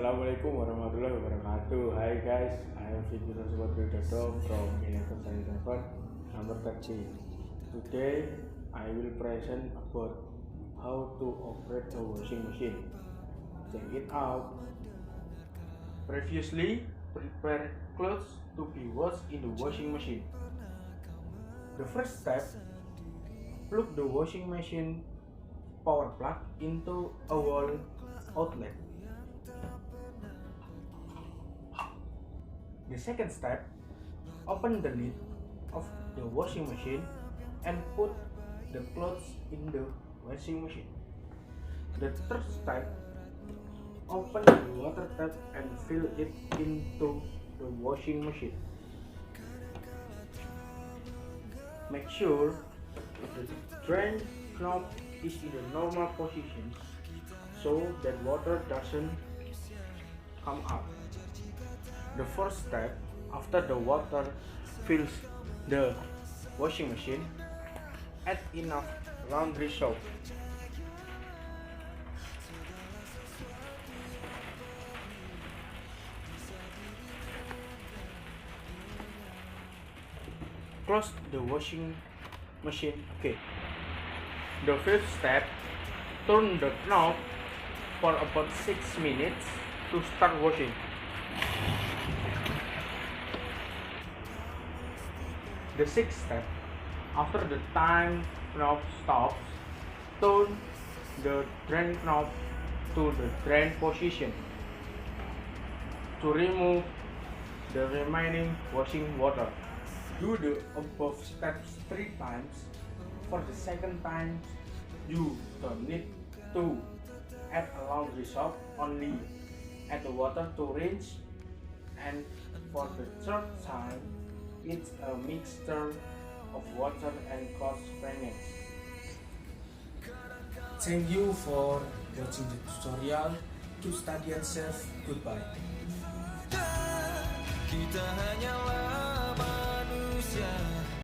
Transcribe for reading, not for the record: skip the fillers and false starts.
Assalamualaikum warahmatullahi wabarakatuh. Hi guys, I am Vicky Nursuko from 1177 number 30. Today I will present about how to operate a washing machine. Check it out. Previously, prepare clothes to be washed in the washing machine. The first step, plug the washing machine power plug into a wall outlet. The second step, open the lid of the washing machine and put the clothes in the washing machine. The third step, open the water tap and fill it into the washing machine. Make sure the drain knob is in the normal position so that water doesn't come out. The fourth step, after the water fills the washing machine, add enough laundry soap. Close the washing machine again. The fifth step, turn the knob for about 6 minutes to start washing. The sixth step, after the time knob stops, turn the drain knob to the drain position to remove the remaining washing water. Do the above steps 3 times. For the second time, you don't need to add a laundry soap, only add the water to rinse, and for the third time, it's a mixture of water and cloth springes. Thank you for watching the tutorial. To study and save. Goodbye. Kita hanyalah manusia.